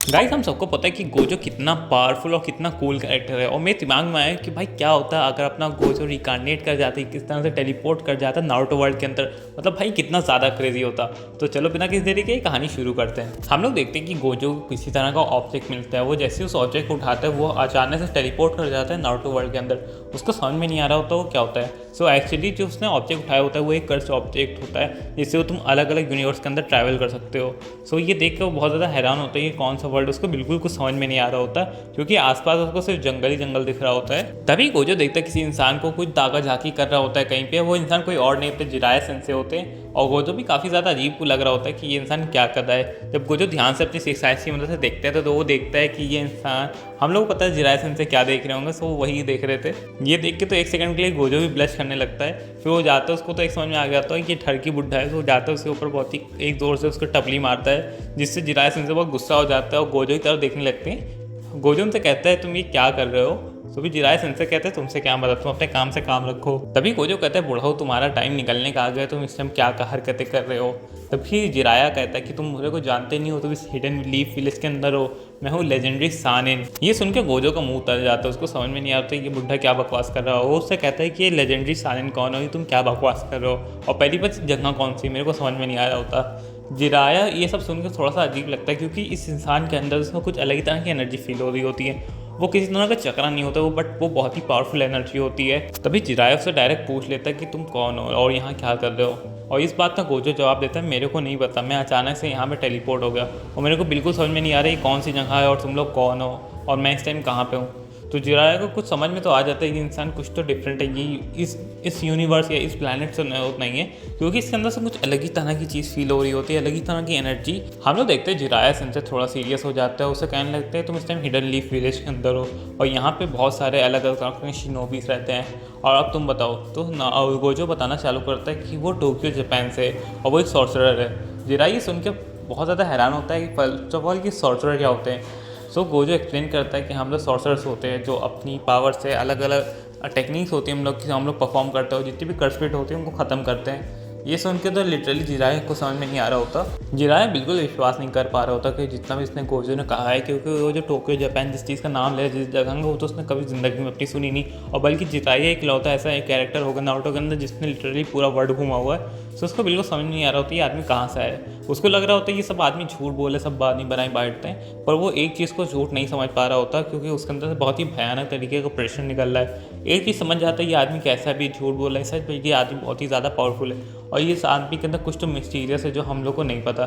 Guys हम सबको पता है कि गोजो कितना पावरफुल और कितना कूल कैरेक्टर है और मेरे दिमाग में आया कि भाई क्या होता है अगर अपना गोजो रिकार्नेट कर जाता है, किस तरह से टेलीपोर्ट कर जाता है नारुतो वर्ल्ड के अंदर। मतलब भाई कितना ज़्यादा क्रेजी होता। तो चलो बिना किसी देरी के कहानी शुरू करते हैं। हम लोग देखते हैं कि गोजो को किसी तरह का ऑब्जेक्ट मिलता है, वो जैसे उस ऑब्जेक्ट को उठाता है वो अचानक से टेलीपोर्ट कर जाता है नारुतो वर्ल्ड के अंदर। उसको समझ में नहीं आ रहा होता वो क्या होता है। सो एक्चुअली जो उसने ऑब्जेक्ट उठाया होता है वो एक कर्स ऑब्जेक्ट होता है जिससे वो तुम अलग अलग यूनिवर्स के अंदर ट्रैवल कर सकते हो। सो ये देख के वो बहुत ज़्यादा हैरान होता है ये कौन सा वर्ल्ड, उसको बिल्कुल कुछ समझ में नहीं आ रहा होता क्योंकि आसपास उसको सिर्फ जंगल ही जंगल दिख रहा होता है। तभी गोजो देखता है किसी इंसान को कुछ दागा झाकी कर रहा होता है कहीं पे। वो इंसान कोई और नहीं होते, जिराया सेंसे होते हैं। और गोजो भी काफ़ी ज़्यादा अजीब को लग रहा होता है कि ये इंसान क्या कर रहा है। जब गोजो ध्यान से अपनी सिक्स सेंस की मदद से देखते हैं तो वो देखता है कि ये इंसान, हम लोग को पता है जिराया सेंसे क्या देख रहे होंगे, सो वही देख रहे थे। ये देख के तो एक सेकंड के लिए गोजो भी ब्लश करने लगता है। फिर वो जाता है, उसको तो एक समझ में आ गया है कि ठरकी बुढ़ा है। तो वो जाता है उसके ऊपर बहुत ही एक जोर से उसको टपली मारता है जिससे जिराया सेंसे बहुत गुस्सा हो जाता है और गोजो की तरफ देखने लगते हैं। गोजो उनसे कहता है तुम ये क्या कर रहे हो। तो भी जिराया सेंसे कहते हैं तुमसे क्या मदद, तुम अपने काम से काम रखो। तभी गोजो कहता है बुढ़ाओ तुम्हारा टाइम निकलने का आ गया, तुम इस टाइम क्या हरकतें कर रहे हो। तभी जिराया कहता है कि तुम मुझे को जानते नहीं हो, तुम इस हिडन लीफ विलेज के अंदर हो, मैं हूँ लेजेंडरी सानिन। ये सुन के गोजो का मुंह उतर जाता है, उसको समझ में नहीं आता ये बुढ़ा क्या बकवास कर रहा हो। वो उससे कहता है कि ये लेजेंडरी सानिन कौन हो, तुम क्या बकवास कर रहे हो और पहली बात जगह कौन सी, मेरे को समझ में नहीं आ रहा होता। जिराया ये सब सुनकर थोड़ा सा अजीब लगता है क्योंकि इस इंसान के अंदर उसमें कुछ अलग ही तरह की एनर्जी फील हो रही होती है। वो किसी तरह का चक्रा नहीं होता वो, बट वो बहुत ही पावरफुल एनर्जी होती है। तभी जिराया उससे डायरेक्ट पूछ लेता है कि तुम कौन हो और यहाँ क्या कर रहे हो। और इस बात का गोजो जवाब देता है मेरे को नहीं पता, मैं अचानक से यहाँ पे टेलीपोर्ट हो गया और मेरे को बिल्कुल समझ में नहीं आ रहा ये कौन सी जगह है और तुम लोग कौन हो और मैं इस टाइम कहाँ पे हूँ। तो जिराया को कुछ समझ में तो आ जाता है कि इंसान कुछ तो डिफरेंट है, ये इस यूनिवर्स या इस प्लैनेट से नहीं है क्योंकि इसके अंदर से कुछ अलग ही तरह की चीज़ फील हो रही होती है, अलग ही तरह की एनर्जी। हम लोग देखते हैं जिराया सेंसे थोड़ा सीरियस हो जाता है, उसे कहने लगते हैं तुम इस टाइम हिडन लीफ विलेज के अंदर हो और यहाँ पे बहुत सारे अलग अलग तरह के शिनोबीस रहते हैं और अब तुम बताओ। तो गोजो बताना चालू करता है कि वो टोक्यो जापान से और वो एक सॉर्सरर है। जिराया सुन के बहुत ज़्यादा हैरान होता है कि फर्स्ट ऑफ ऑल कि सॉर्सरर क्या होते हैं। सो गोजो एक्सप्लेन करता है कि हम लोग सॉर्सरर्स होते हैं जो अपनी पावर से अलग अलग टेक्निक्स होती हैं हम लोग परफॉर्म करते हो, जितनी भी कर्स फिट होती है उनको ख़त्म करते हैं। ये सुन के तो लिटरली जिराया को समझ में नहीं आ रहा होता। जिराया बिल्कुल विश्वास नहीं कर पा रहा होता कि जितना भी इसने गोजो ने कहा है, क्योंकि वो जो टोक्यो जापान जिस चीज़ का नाम ले जिस जगह का वो तो उसने कभी ज़िंदगी में अपनी सुनी नहीं। और बल्कि जिराया एक लौता ऐसा एक कैरेक्टर होगा नारुतो के अंदर जिसने लिटरली पूरा वर्ल्ड घूमा हुआ है। सो उसको बिल्कुल समझ नहीं आ रहा होता ये आदमी कहाँ से आया। उसको लग रहा होता है ये सब आदमी झूठ बोले, सब आदमी बनाए बैठते हैं, पर वो एक चीज़ को झूठ नहीं समझ पा रहा होता क्योंकि उसके अंदर से बहुत ही भयानक तरीके का प्रेशर निकल रहा है। एक चीज़ समझ जाता है ये आदमी कैसा भी झूठ बोल रहा है, सच ये आदमी बहुत ही ज़्यादा पावरफुल है और ये इस आदमी के अंदर कुछ तो मिस्टीरियस है जो हम लोग को नहीं पता।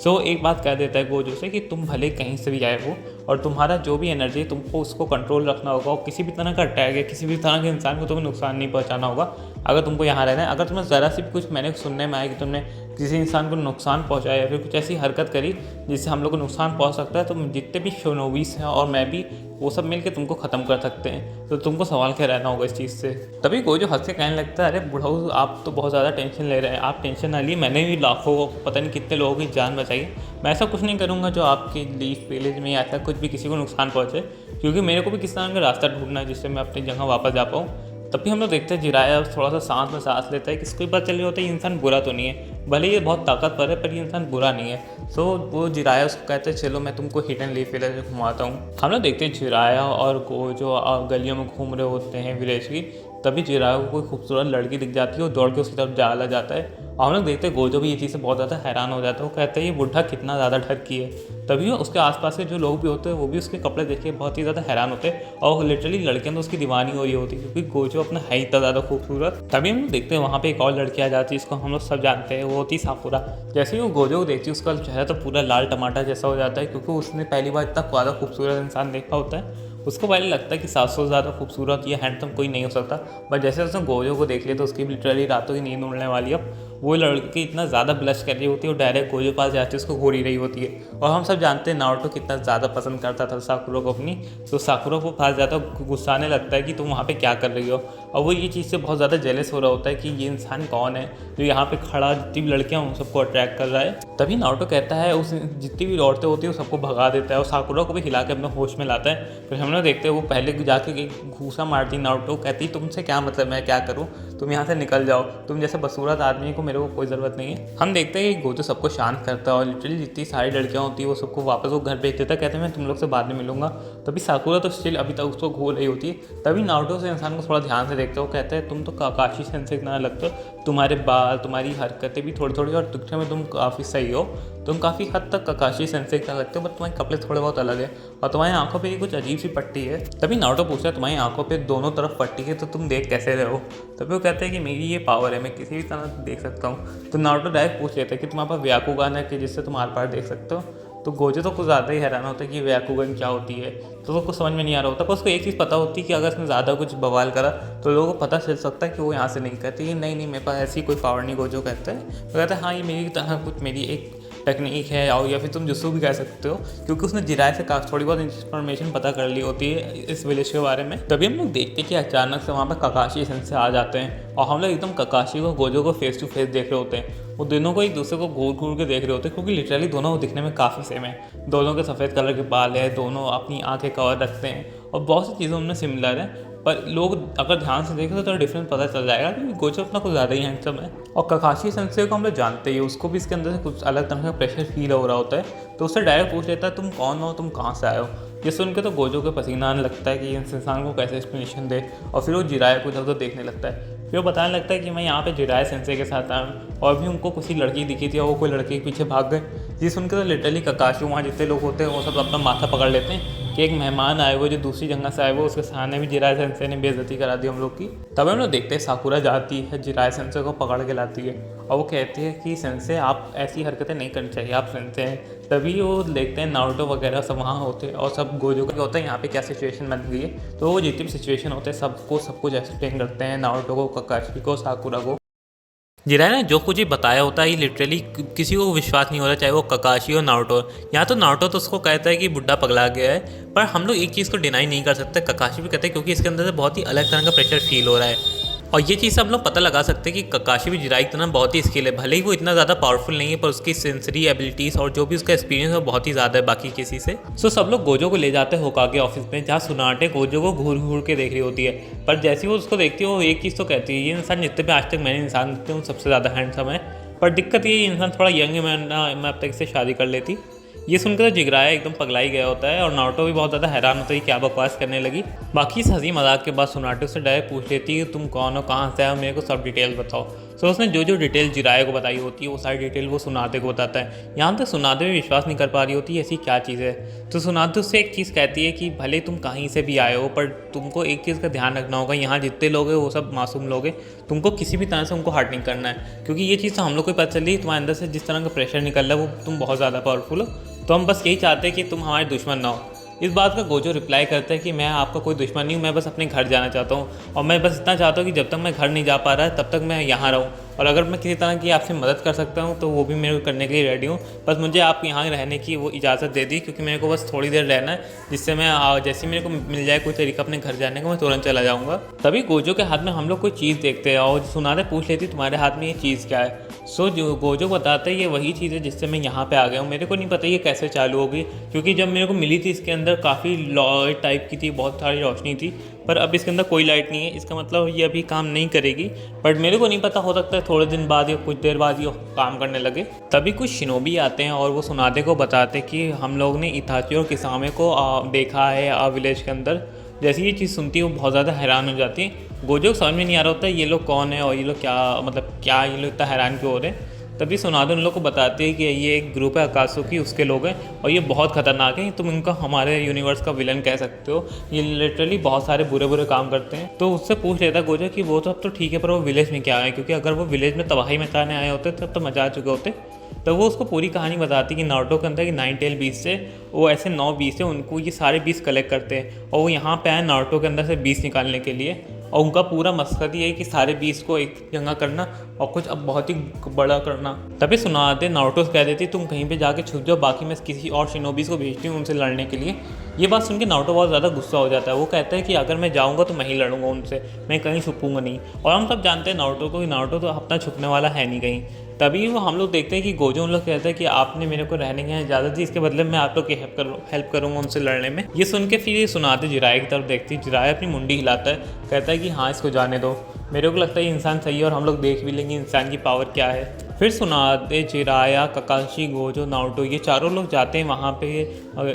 सो एक बात कह देता है गोजो से कि तुम भले कहीं से भी आए हो और तुम्हारा जो भी एनर्जी है तुमको उसको कंट्रोल रखना होगा और किसी भी तरह का अटैक है किसी भी तरह के इंसान को तुम्हें नुकसान नहीं पहुंचाना होगा अगर तुमको यहाँ रहना है। अगर तुम्हें ज़रा सी कुछ मैंने सुनने में आया कि तुमने किसी इंसान को नुकसान पहुंचाया या फिर कुछ ऐसी हरकत करी जिससे हम लोग को नुकसान पहुंच सकता है, तो जितने भी शिनोबीस हैं और मैं भी वो सब मिलके तुमको ख़त्म कर सकते हैं। तो तुमको संभाल के रहना होगा इस चीज़ से। तभी गोजो हंस के कहने लगता है अरे बुढ़ाऊ आप तो बहुत ज़्यादा टेंशन ले रहे हैं, आप टेंशन ना लिए, मैंने भी लाखों पता नहीं कितने लोगों की जान बचाई है। मैं ऐसा कुछ नहीं करूँगा जो आपके लीफ विलेज में ऐसा कुछ भी किसी को नुकसान पहुँचे, क्योंकि मेरे को भी किस तरह का रास्ता ढूंढना है जिससे मैं अपनी जगह वापस जा पाऊँ। तभी हम लोग देखते हैं जिराया थोड़ा सा सांस में सांस लेता है कि इसको पता चल रही होता है ये इंसान बुरा तो नहीं है, भले ये बहुत ताकतवर है पर ये इंसान बुरा नहीं है। सो वो जिराया उसको कहते हैं चलो मैं तुमको हिडन लीफ विलेज में घुमाता हूँ। हम लोग देखते हैं जिराया और गोजो गलियों में घूम रहे होते हैं विलेज की। तभी जिराया को कोई खूबसूरत लड़की दिख जाती है और दौड़ के उसकी तरफ जाला जाता है और हम लोग देखते हैं गोजो भी ये चीज़ से बहुत ज़्यादा हैरान हो जाता है। वो कहते हैं ये बुढ़ा कितना ज़्यादा ठरकी है। तभी उसके आसपास के जो लोग भी होते हैं वो भी उसके कपड़े देख के बहुत ही ज़्यादा हैरान होते हैं और लिटरली लड़कियां तो उसकी दीवानी हो रही होती है क्योंकि गोजो अपना है इतना ज़्यादा खूबसूरत। तभी हम लोग देखते हैं वहाँ पे एक और लड़की आ जाती है, इसको हम लोग सब जानते हैं, वो होती साकुरा। जैसे ही वो गोजो को देखती है उसका चेहरा तो पूरा लाल टमाटर जैसा हो जाता है क्योंकि उसने पहली बार इतना ज़्यादा खूबसूरत इंसान देखा होता है। उसको पहले लगता है कि 700 से ज़्यादा खूबसूरत या हैंडसम कोई नहीं हो सकता, बट जैसे उसने गोजो को देख लिया तो उसकी लिटरली रातों की नींद उड़ने वाली है। अब वो लड़की इतना ज़्यादा ब्लश कर रही होती है और डायरेक्ट गोजो पास जाती है उसको घूर ही रही होती है। और हम सब जानते हैं नारुतो कितना ज़्यादा पसंद करता था साकुरा को अपनी, तो साकुरा को पास जाता गुस्साने लगता है कि तुम वहाँ पे क्या कर रही हो। और वो ये चीज़ से बहुत ज़्यादा जेलस हो रहा होता है कि ये इंसान कौन है जो यहाँ पे खड़ा जितनी भी लड़कियाँ उन सबको अट्रैक्ट कर रहा है। तभी नारुतो कहता है उस जितनी भी औरतें होती है वो सबको भगा देता है और साकुरा को भी हिला के अपने होश में लाता है। फिर हम लोग देखते हैं वो पहले जाके घूसा मारती नारुतो, कहती तुमसे क्या मतलब मैं क्या करूँ। तुम यहाँ से निकल जाओ, तुम जैसे बसूरत आदमी को मेरे को कोई ज़रूरत नहीं है। हम देखते हैं कि गोजो सबको शांत करता है और लिटरली जितनी सारी लड़कियाँ होती है वो सबको वापस वो घर भेज देता है, कहते हैं मैं तुम लोग से बाद में मिलूंगा। तभी साकुरा तो स्टिल अभी तक उसको घूर रही होती है। तभी नारुतो से इंसान को थोड़ा ध्यान से देखते हो, कहते हैं तुम तो काकाशी सेंसेई की तरह लगते हो, तुम्हारे बाल तुम्हारी हरकतें भी थोड़ी थोड़ी और दिखने में तुम काफ़ी सही हो, तुम काफ़ी हद तक काकाशी सेंसेई की तरह लगते हो, बट तुम्हारे कपड़े थोड़े बहुत अलग है और तुम्हारी आंखों पे कुछ अजीब सी पट्टी है। तभी नारुतो पूछता है तुम्हारी आंखों पे दोनों तरफ पट्टी है तो तुम देख कैसे रहे हो? तभी वो कहते हैं कि मेरी ये पावर है, मैं किसी भी तरह देख सकता हूँ। तो नारुतो डायरेक्ट पूछ लेते हैं कि तुम्हारे पास व्याकुगान है कि जिससे तुम आर पार देख सकते हो? तो गोजो तो कुछ ज़्यादा ही हैरान होता है कि व्याकुगन क्या होती है, तो उसको कुछ समझ में नहीं आ रहा होता। पर उसको एक चीज़ पता होती है कि अगर उसने ज़्यादा कुछ बवाल करा तो लोगों को पता चल सकता है कि वो यहाँ से नहीं कहती है। नहीं मेरे पास ऐसी कोई पावर नहीं। गोजो कहता है, वो कहता है हाँ ये मेरी तरह कुछ मेरी एक टेक्निक है, और या फिर तुम जुस्सू भी कह सकते हो, क्योंकि उसने जिराय से थोड़ी बहुत इन्फॉर्मेशन पता कर ली होती है इस विलेज के बारे में। तभी हम लोग देखते हैं कि अचानक से वहाँ पर काकाशी सेंसेई आ जाते हैं और हम लोग एकदम काकाशी को गोजो को फेस टू फेस देख रहे होते हैं। वो दोनों को एक दूसरे को घूर घूर के देख रहे होते हैं, क्योंकि लिटरली दोनों दिखने में काफ़ी सेम है। दोनों के सफ़ेद कलर के बाल है, दोनों अपनी आंखें कवर रखते हैं और बहुत सी चीज़ों में सिमिलर है। पर लोग अगर ध्यान से देखें तो थोड़ा डिफरेंस पता चल जाएगा कि गोजो अपना कुछ ज़्यादा ही हैंडसम है। और काकाशी सेंसेई को हम लोग जानते ही, उसको भी इसके अंदर से कुछ अलग तरह का प्रेशर फील हो रहा होता है। तो उससे डायरेक्ट पूछ लेता है तुम कौन हो, तुम कहाँ से आए हो? ये सुन के तो गोजो के पसीना आने लगता है कि इस इंसान को कैसे एक्सप्लेनेशन दे, और फिर वो जिराय को इधर देखने लगता है। फिर वो बताने लगता है कि मैं यहाँ पे जिराय सेंसेई के साथ आया हूँ और भी उनको किसी लड़की दिखी थी और वो कोई लड़के के पीछे भाग गए। ये सुन के तो लिटरली काकाशी वहाँ जितने लोग होते हैं वो सब अपना माथा पकड़ लेते हैं कि एक मेहमान आए हुए जो दूसरी जगह से आए हुए, उसके सामने भी जिराय सेंसेई ने बेइज्जती करा दी हम लोग की। तब हम लोग देखते हैं साकुरा जाती है, जिराय सेंसेई को पकड़ के लाती है और वो कहती है कि सेंसेई आप ऐसी हरकतें नहीं करनी चाहिए, आप सेंसेई हैं। तभी वो देखते हैं नारुतो वगैरह सब वहाँ होते हैं और सब गोजो का होता है यहाँ पे क्या सिचुएशन बन गई है। तो वो जितनी भी सिचुएशन होते हैं सबको सब कुछ एक्सप्लेन करते हैं, नारुतो को, काकाशी को, साकुरा को। जिराय ने जो कुछ ही बताया होता है, ये लिटरली किसी को विश्वास नहीं हो रहा, चाहे वो काकाशी और नारुतो। यहाँ तो नारुतो तो उसको कहता है कि बुड्ढा पगला गया है, पर हम लोग एक चीज़ को डिनाई नहीं कर सकते, काकाशी भी कहते हैं, क्योंकि इसके अंदर से बहुत ही अलग तरह का प्रेशर फील हो रहा है। और ये चीज़ हम लोग पता लगा सकते हैं कि काकाशी भी जिराय की तरह बहुत ही स्किल है, भले ही वो इतना ज़्यादा पावरफुल नहीं है, पर उसकी सेंसरी एबिलिटीज़ और जो भी उसका एक्सपीरियंस है वो बहुत ही ज़्यादा है बाकी किसी से। सो सब लोग गोजो को ले जाते हैं होकागे ऑफिस में, जहाँ सुनाटे गोजो को घूर घूर के देख रही होती है। पर जैसे ही वो उसको देखती है वो एक चीज़ तो कहती है, ये इंसान जितने भी आज तक मैंने इंसान देखते हैं सबसे ज़्यादा हैंडसम है, पर दिक्कत ये इंसान थोड़ा यंग है, मैं अब तक इससे शादी कर लेती। ये सुनकर तो जिगराया एकदम पगलाई गया होता है और नारुतो भी बहुत ज़्यादा हैरान होता है कि क्या बकवास करने लगी। बाकी इस हंसी मजाक के बाद सुनाटे उससे डायरेक्ट पूछ लेती है कि तुम कौन हो, कहाँ से आए हो, मेरे को सब डिटेल बताओ। सो उसने जो जो डिटेल जिराया को बताई होती है वो सारी डिटेल वो सुनाते को बताता है। यहाँ तक सुनाते भी विश्वास नहीं कर पा रही होती है ऐसी क्या चीज़ है। तो सुनाते उससे एक चीज़ कहती है कि भले तुम कहीं से भी आए हो, पर तुमको एक चीज़ का ध्यान रखना होगा, यहाँ जितने लोग हैं वो सब मासूम लोग हैं, तुमको किसी भी तरह से उनको हर्ट नहीं करना है, क्योंकि ये चीज़ तो हम लोग को पता चली तुम्हारे अंदर से जिस तरह का प्रेशर निकल रहा है वो तुम बहुत ज़्यादा पावरफुल हो, तो हम बस यही चाहते हैं कि तुम हमारे दुश्मन ना हो। इस बात का गोजो रिप्लाई करता है कि मैं आपका कोई दुश्मन नहीं हूँ, मैं बस अपने घर जाना चाहता हूँ और मैं बस इतना चाहता हूँ कि जब तक मैं घर नहीं जा पा रहा है तब तक मैं यहाँ रहूँ, और अगर मैं किसी तरह की आपसे मदद कर सकता हूँ तो वो भी मेरे को करने के लिए रेडी हूँ। बस मुझे आप यहाँ रहने की वो इजाज़त दे दी, क्योंकि मेरे को बस थोड़ी देर रहना है, जिससे मैं जैसे मेरे को मिल जाए कोई तरीका अपने घर जाने का मैं तुरंत चला जाऊँगा। तभी गोजो के हाथ में हम लोग कोई चीज़ देखते हैं और सुनाते पूछ लेती तुम्हारे हाथ में ये चीज़ क्या है। सो जो गोजो बताता है ये वही चीज़ है जिससे मैं यहाँ पे आ गया हूँ। मेरे को नहीं पता ये कैसे चालू होगी, क्योंकि जब मेरे को मिली थी इसके अंदर काफ़ी लाइट टाइप की थी, बहुत सारी रोशनी थी, पर अब इसके अंदर कोई लाइट नहीं है। इसका मतलब ये अभी काम नहीं करेगी, बट मेरे को नहीं पता, हो सकता है थोड़े दिन बाद या कुछ देर बाद ये काम करने लगे। तभी कुछ शिनोबी आते हैं और वो सुनाते को बताते कि हम लोग ने इताची और किसामे को देखा है विलेज के अंदर। जैसे ये चीज़ सुनती है वो बहुत ज़्यादा हैरान हो जाती है। गोजो को समझ में नहीं आ रहा होता है ये लोग कौन है और ये लोग क्या मतलब क्या ये लोग इतना हैरान क्यों हो रहे हैं। तभी सुनादे उन लोग को बताते हैं कि ये एक ग्रुप है अकात्सुकी, उसके लोग हैं और ये बहुत ख़तरनाक है, तुम इनका हमारे यूनिवर्स का विलन कह सकते हो, ये लिटरली बहुत सारे बुरे बुरे काम करते हैं। तो उससे पूछ लेता है गोजो कि वो तो अब तो ठीक है, पर वो विलेज में क्या आए, क्योंकि अगर वो विलेज में तबाही मचाने आए होते तब तो मचा चुके होते। तो वो उसको पूरी कहानी बताती कि नारुतो के अंदर कि 9 टेल बीस से वो ऐसे 9 बीस है, उनको ये सारे बीस कलेक्ट करते हैं और वो यहाँ पे आए नारुतो के अंदर से बीस निकालने के लिए, और उनका पूरा मकसद ये है कि सारे बीस को एक जगह करना और कुछ अब बहुत ही बड़ा करना। तभी सुनाते नारुतो कह देती तुम कहीं पे जाके छुप जाओ, बाकी मैं किसी और शिनोबीस को भेजती हूँ उनसे लड़ने के लिए। ये बात सुन के नारुतो बहुत ज़्यादा गुस्सा हो जाता है। वो कहता है कि अगर मैं जाऊँगा तो मैं ही लड़ूंगा उनसे, मैं कहीं छुपूंगा नहीं। और हम सब जानते हैं नारुतो को कि नारुतो तो अपना छुपने वाला है नहीं कहीं। तभी वो हम लोग देखते हैं कि गोजो उन लोग कहते हैं कि आपने मेरे को रहने की इजाज़त दी, इसके बदले में आप लोग की हेल्प करूँगा उनसे लड़ने में। ये सुन के फिर ये सुनाते जिराय की तरफ देखती, जिराय अपनी मुंडी हिलाता है, कहता है कि हाँ इसको जाने दो, मेरे को लगता है ये इंसान सही है और हम लोग देख भी लेंगे इंसान की पावर क्या है। फिर सुनाते जिराया, ककाशी, गोजो, नारुतो ये चारों लोग जाते हैं वहाँ पे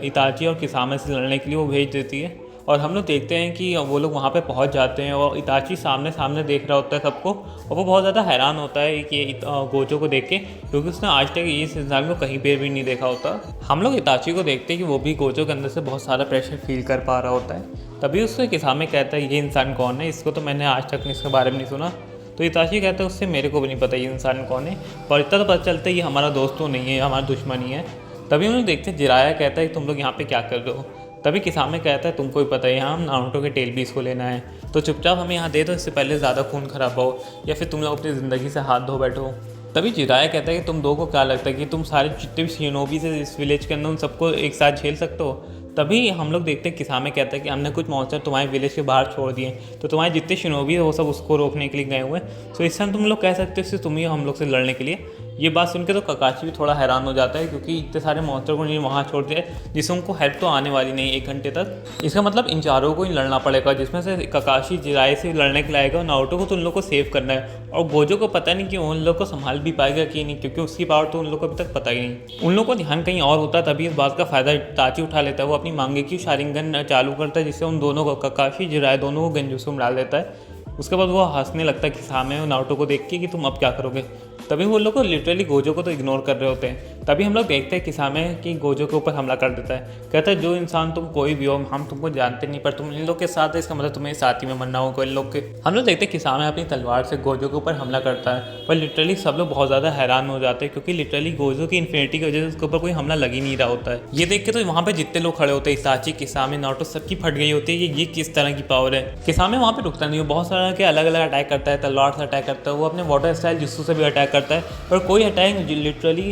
इताची और किसामे से लड़ने के लिए, वो भेज देती है। और हम लोग देखते हैं कि वो लोग वहाँ पे पहुँच जाते हैं और इताची सामने सामने देख रहा होता है सबको, और वो बहुत ज़्यादा हैरान होता है कि गोजो को देख के, क्योंकि उसने आज तक इस इंसान को कहीं पर भी नहीं देखा होता। हम लोग इताची को देखते हैं कि वो भी गोजो के अंदर से बहुत सारा प्रेशर फील कर पा रहा होता है। तभी उससे किसामे कहता है ये इंसान कौन है, इसको तो मैंने आज तक इसके बारे में नहीं सुना। तो इताची कहता है उससे मेरे को भी नहीं पता ये इंसान कौन है, पर इतना तो पता चलता है ये हमारा दोस्त तो नहीं है, हमारा दुश्मन ही है। तभी हम लोग देखते हैं जिराया कहता है तुम लोग यहाँ पे क्या कर रहे हो। तभी किसामे कहता है तुमको ही पता है यहाँ हम नारुतो के टेल पीस को लेना है, तो चुपचाप हमें यहाँ दे दो, इससे पहले ज़्यादा खून खराब हो या फिर तुम लोग अपनी ज़िंदगी से हाथ धो बैठो। तभी जिराया कहता है कि तुम दो को क्या लगता है कि तुम सारे जितने भी शिनोबी से इस विलेज के अंदर उन सबको एक साथ झेल सकते हो। तभी हम लोग देखते हैं किसामे कहता है कि हमने कुछ मॉन्स्टर तुम्हारे विलेज के बाहर छोड़ दिए, तो तुम्हारे जितने शिनोबी है वो सब उसको रोकने के लिए गए हुए हैं, तो इस समय तुम लोग कह सकते हो इससे तुम ही हम लोग से लड़ने के लिए। ये बात सुन के तो ककाशी भी थोड़ा हैरान हो जाता है, क्योंकि इतने सारे मॉन्स्टर को वहाँ छोड़ दिया जिससे उनको हेल्प तो आने वाली नहीं 1 घंटे तक। इसका मतलब इन चारों को ही लड़ना पड़ेगा, जिसमें से ककाशी जिराए से लड़ने के लाएगा, नारुतो को तो उन लोग को सेव करना है, और गोजो को पता नहीं कि उन लोग को संभाल भी पाएगा कि नहीं, क्योंकि उसकी पावर तो उन लोग को अभी तक पता ही नहीं। उन लोग को ध्यान कहीं और होता है, तभी इस बात का फायदा इताची उठा लेता है। वो अपनी मांगेक्यू शारिंगन चालू करता है, जिससे उन दोनों को, ककाशी जिराए दोनों को गेंजुत्सु में डाल देता है। उसके बाद वो हंसने लगता है किसामे और नारुतो को देख के कि तुम अब क्या करोगे। तभी वो लोग को लिटरली गोजो को तो इग्नोर कर रहे होते हैं। तभी हम लोग देखते हैं किसामे कि गोजो के ऊपर हमला कर देता है। कहता है जो इंसान तुम कोई भी हो, हम तुमको जानते नहीं, पर तुम इन लोग के साथ है, इसका मतलब तुम्हें साथ ही में मरना होगा इन लोग के। हम लोग देखते हैं किसामे अपनी तलवार से गोजो के ऊपर हमला करता है, पर लिटरली सब लोग बहुत ज़्यादा हैरान हो जाते हैं, क्योंकि लिटरली गोजो की इन्फिनिटी की वजह से उसके ऊपर कोई हमला लग ही नहीं रहा होता है। ये देख के तो वहाँ पर जितने लोग खड़े होते हैं, इताची, किसामे, नारुतो, सबकी फट गई होती है कि ये किस तरह की पावर है। किसामे वहाँ पर रुकता नहीं है, बहुत सारा के अलग अलग अटैक करता है, तलवार से अटैक करता है, वो अपने वाटर स्टाइल जिस्सू से भी अटैक करता है, पर कोई अटैक लिटरली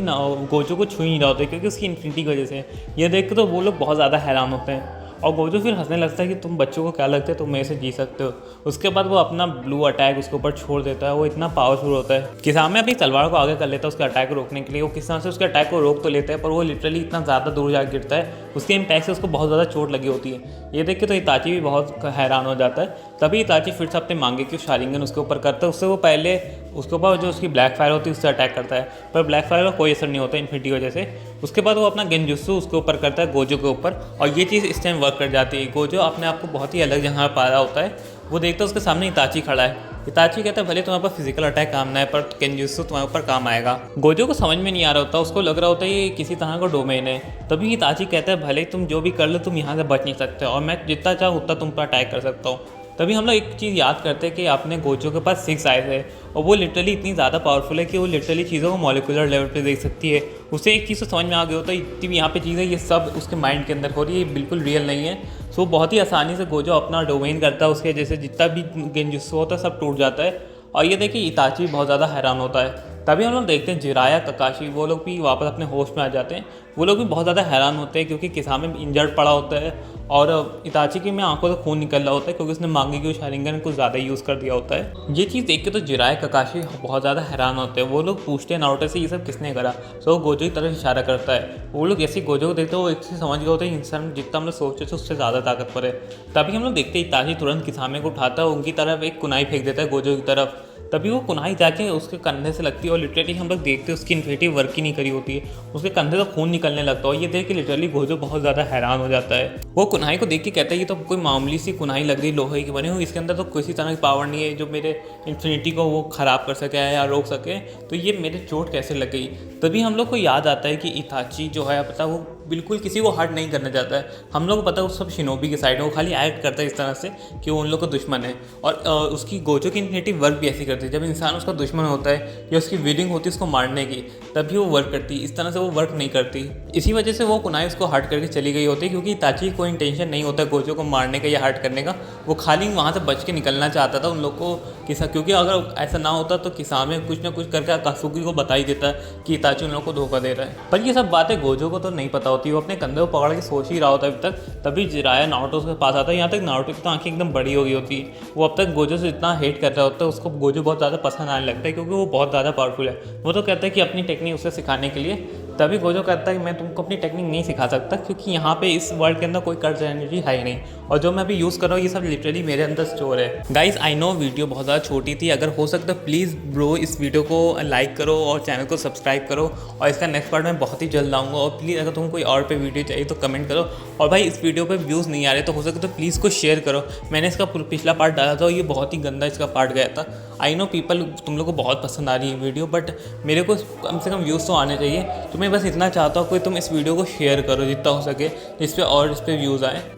गोजो को छू ही नहीं रहा होता है, क्योंकि उसकी इन्फिनिटी की वजह से। ये देख के तो वो लोग बहुत ज़्यादा हैरान होते हैं, और गोजो फिर हंसने लगता है कि तुम बच्चों को क्या लगता है तुम मेरे से जी सकते हो। उसके बाद वो अपना ब्लू अटैक उसके ऊपर छोड़ देता है, वो इतना पावरफुल होता है। किसामे अपनी तलवार को आगे कर लेता है उसके अटैक को रोकने के लिए। वो किस तरह से उसके अटैक को रोक तो लेता है, पर वो लिटरली इतना ज़्यादा दूर जाकर गिरता है, उसके इम्पैक्ट से उसको बहुत ज़्यादा चोट लगी होती है। ये देख के तो इताची भी बहुत हैरान हो जाता है। तभी इताची फिर से अपने मांगेक्यू शारिंगन उसके ऊपर करता है। उससे वो पहले उसके ऊपर जो उसकी ब्लैक फायर होती है उससे अटैक करता है, पर ब्लैक फायर का कोई असर नहीं होता इन्फिनिटी की वजह से। उसके बाद वो अपना गेंजुत्सु उसके ऊपर करता है गोजो के ऊपर, और ये चीज़ इस टाइम वर्क कर जाती है। गोजो अपने आप को बहुत ही अलग जगह पा रहा होता है। वो देखता है उसके सामने इताची खड़ा है। इताची कहता है भले तुम्हारे पास फिजिकल अटैक काम ना है, पर गेंजुत्सु तुम्हारे ऊपर काम आएगा। गोजो को समझ में नहीं आ रहा होता, उसको लग रहा होता है ये किसी तरह का डोमेन है। तभी इताची कहता है भले तुम जो भी कर लो तुम यहाँ से बच नहीं सकते, और मैं जितना चाहूँ उतना तुम पर अटैक कर सकता हूँ। तभी हम लोग एक चीज़ याद करते हैं कि आपने गोजो के पास 6 आइज़ है, और वो लिटरली इतनी ज़्यादा पावरफुल है कि वो लिटरली चीज़ों को मॉलिक्यूलर लेवल पे देख सकती है। उसे एक चीज़ तो समझ में आ गया होता है इतनी भी यहाँ पे चीज़ है, ये सब उसके माइंड के अंदर हो रही है, ये बिल्कुल रियल नहीं है। सो बहुत ही आसानी से गोजो अपना डोमेन करता है, उसके जैसे जितना भी गेंजुत्सु होता है सब टूट जाता है। और ये देखिए इताची बहुत ज़्यादा हैरान होता है। तभी हम लोग देखते हैं जिराया, ककाशी वो लोग भी वापस अपने होश में आ जाते हैं। वो लोग भी बहुत ज़्यादा हैरान होते हैं, क्योंकि किसामे इंजर्ड पड़ा होता है, और इताची की में आंखों से खून निकल रहा होता है, क्योंकि उसने मांगेक्यू शारिंगन कुछ ज़्यादा यूज़ कर दिया होता है। ये चीज़ देख के तो जिराया, ककाशी बहुत ज़्यादा हैरान होते हैं। वो लोग पूछते हैं नारुतो से ये सब किसने करा, तो वो गोजो की तरफ इशारा करता है। वो लोग जैसे गोजो को देखते हैं वो एक चीज़ समझ गए होते हैं इंसान जितना हम लोग सोचते थे उससे ज़्यादा ताकतवर है। तभी हम लोग देखते हैं इताची तुरंत किसामे को उठाता है, उनकी तरफ एक कुनाई फेंक देता है गोजो की तरफ। तभी वो कुनाई जाके उसके कंधे से लगती है, और लिटरली हम लोग देखते हैं उसकी इन्फिनिटी वर्क ही नहीं करी होती है, उसके कंधे से खून निकलने लगता है। और ये देख के लिटरली गोजो बहुत ज़्यादा हैरान हो जाता है। वो कुनाई को देख के कहता है ये तो कोई मामूली सी कुनाई लग रही, लोहे की बनी हुई, इसके अंदर तो किसी तरह की पावर नहीं है जो मेरे इन्फिनिटी को वो ख़राब कर सके या रोक सके, तो ये मेरे चोट कैसे लग गई। तभी हम लोग को याद आता है कि इताची जो है पता वो बिल्कुल किसी को हर्ट नहीं करना चाहता है। हम लोग को पता है वो सब शिनोबी के साइड है, वो खाली एक्ट करता है इस तरह से कि वो उन लोग का दुश्मन है। और उसकी गोजो की इन्फिनिटी वर्क भी ऐसी करती है, जब इंसान उसका दुश्मन होता है या उसकी विलिंग होती है उसको मारने की, तभी वो वर्क करती है। इस तरह से वो वर्क नहीं करती। इसी वजह से वो कुनाई उसको हर्ट करके चली गई होती है, क्योंकि इताची कोई इंटेंशन नहीं होता गोजो को मारने का या हर्ट करने का। वो खाली वहाँ से बच के निकलना चाहता था उन लोग को क्योंकि अगर ऐसा ना होता तो किसामे कुछ ना कुछ करके अकात्सुकी को बता ही देता कि इताची उन लोग को धोखा दे रहा है। पर ये सब बातें गोजो को तो नहीं पता होती, वो अपने कंधे को पकड़ के सोच ही रहा होता है अभी तक। तभी जिराया नारुतो के पास आता है। यहाँ तक नारुतो की तो आंखें एकदम बड़ी हो गई होती है। वो अब तक गोजो से इतना हेट कर रहा होता है, उसको गोजो बहुत ज़्यादा पसंद आने लगता है, क्योंकि वो बहुत ज़्यादा पावरफुल है। वो तो कहता है कि अपनी टेक्निक उसे सिखाने के लिए तभी गोजो कहता है कि मैं तुमको अपनी टेक्निक नहीं सिखा सकता, क्योंकि यहाँ पे इस वर्ल्ड के अंदर कोई कर्ज एनर्जी है ही नहीं, और जो मैं अभी यूज़ कर रहा हूँ ये सब लिटरली मेरे अंदर स्टोर है। गाइस आई नो वीडियो बहुत ज़्यादा छोटी थी, अगर हो सकता है प्लीज़ ब्रो इस वीडियो को लाइक करो और चैनल को सब्सक्राइब करो, और इसका नेक्स्ट पार्ट मैं बहुत ही जल्द आऊँगा। और प्लीज़ अगर तुमको कोई और पे वीडियो चाहिए तो कमेंट करो, और भाई इस वीडियो पे व्यूज़ नहीं आ रहे तो हो सके तो प्लीज़ को शेयर करो। मैंने इसका पिछला पार्ट डाला था, ये बहुत ही गंदा इसका पार्ट गया था। आई नो पीपल तुम लोग को बहुत पसंद आ रही है वीडियो, बट मेरे को कम से कम व्यूज़ तो आने चाहिए। तो मैं बस इतना चाहता हूँ कि तुम इस वीडियो को शेयर करो जितना हो सके, जिस पे और इस पर व्यूज़ आए।